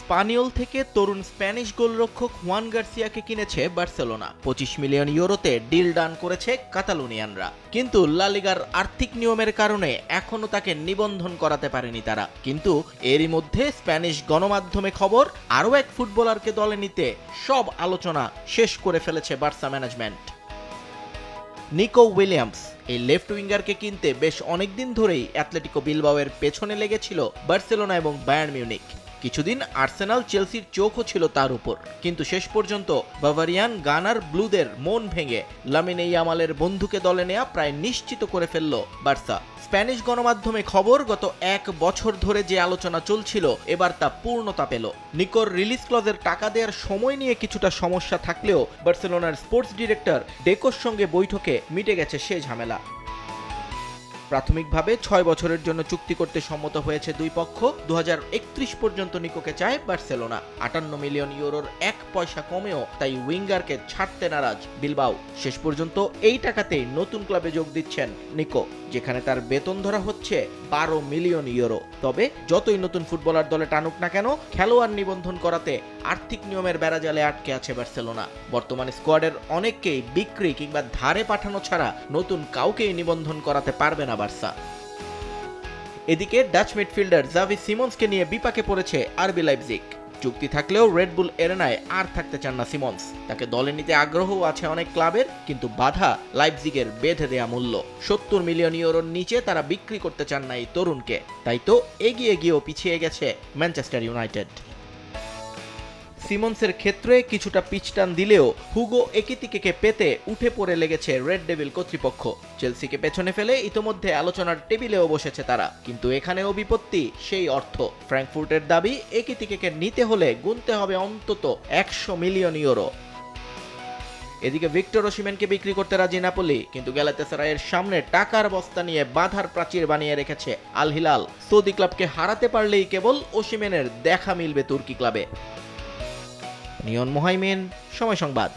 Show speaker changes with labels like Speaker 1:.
Speaker 1: Espanyol থেকে তরুণ Spanish গোলরক্ষক Juan গার্সিয়াকে কিনেছে বার্সেলোনা। 25 মিলিয়ন ইউরোতে ডিল ডান করেছে কাতালুনিয়ানরা। কিন্তু লা লিগার আর্থিক নিয়মের কারণে এখনো তাকে নিবন্ধন করাতে পারেনি তারা। কিন্তু এরই মধ্যে স্প্যানিশ গণমাধ্যমে খবর, আরও এক ফুটবলারকে দলে নিতে সব আলোচনা শেষ করে ফেলেছে বার্সা ম্যানেজমেন্ট। নিকো উইলিয়ামস এই লেফট উইঙ্গারকে কিনতে বেশ অনেকদিন ধরেই অ্যাথলেটিকো বিলবাওয়ের পেছনে লেগেছিল বার্সেলোনা এবং বায়ার্ন মিউনিখ। কিছুদিন আর্সেনাল চেলসির চোখও ছিল তার উপর, কিন্তু শেষ পর্যন্ত বাভারিয়ান গানার ব্লুদের মন ভেঙে লামিনে ইয়ামালের বন্ধুকে দলে নেওয়া প্রায় নিশ্চিত করে ফেলল বার্সা। স্প্যানিশ গণমাধ্যমে খবর, গত 1 বছর ধরে যে আলোচনা চলছিল এবার তা পূর্ণতা পেল। নিকোর রিলিজ ক্লজের টাকা দেওয়ার সময় নিয়ে কিছুটা সমস্যা থাকলেও বার্সেলোনার স্পোর্টস ডিরেক্টর ডেকোর সঙ্গে বৈঠকে মিটে গেছে সে ঝামেলা। প্রাথমিকভাবে 6 বছরের জন্য চুক্তি করতে সম্মত হয়েছে দুই পক্ষ। 2031 পর্যন্ত নিকোকে চায় বার্সেলোনা। 58 মিলিয়ন ইউরোর 1 পয়সা কমেও তাই উইঙ্গারকে ছাড়তে নারাজ বিলবাও। শেষ পর্যন্ত এই টাকাতেই নতুন ক্লাবে যোগ দিচ্ছেন নিকো, যেখানে তার বেতন ধরা হচ্ছে 12 মিলিয়ন ইউরো। তবে যতই নতুন ফুটবলার দলে টানুক না কেন, খেলোয়াড় নিবন্ধন করাতে আর্থিক নিয়মের বেড়াজালে আটকে আছে বার্সেলোনা। বর্তমানে স্কোয়াডের অনেককেই বিক্রি কিংবা ধারে পাঠানো ছাড়া নতুন কাউকেই নিবন্ধন করাতে পারবে না বার্সা। এদিকে ডাচ মিডফিল্ডার জাভি সিমন্সকে নিয়ে বিপাকে পড়েছে আরবি লাইপজিগ। চুক্তি থাকলেও রেডবুল এরেনায় আর থাকতে চান না সিমন্স। তাকে দলে নিতে আগ্রহও আছে অনেক ক্লাবের, কিন্তু বাধা লাইপজিগের বেঁধে দেয়া মূল্য। 70 মিলিয়ন ইউরোর নিচে তারা বিক্রি করতে চান না এই তরুণকে। তাই তো এগিয়ে গিয়েও পিছিয়ে গেছে ম্যানচেস্টার ইউনাইটেড। সিমন্সের ক্ষেত্রে কিছুটা পিছটান দিলেও হুগো একিতিকেকে পেতে উঠে পড়ে লেগেছে রেড ডেভিল কর্তৃপক্ষ। চেলসিকে পেছনে ফেলে ইতোমধ্যে আলোচনার টেবিলেও বসেছে তারা, কিন্তু এখানেও বিপত্তি সেই অর্থ। ফ্র্যাঙ্কফুর্টের দাবি, একিতিকেকে নিতে হলে গুনতে হবে অন্তত 100 মিলিয়ন ইউরো। এদিকে ভিক্টর ওসিমেনকে বিক্রি করতে রাজি নাপোলি, কিন্তু গ্যালাতাসারাইয়ের সামনে টাকার বস্তা নিয়ে বাধার প্রাচীর বানিয়ে রেখেছে আল হিলাল। সৌদি ক্লাবকে হারাতে পারলেই কেবল ওসিমেনের দেখা মিলবে তুর্কি ক্লাবে। নিয়ন মোহাইমিন, সময় সংবাদ।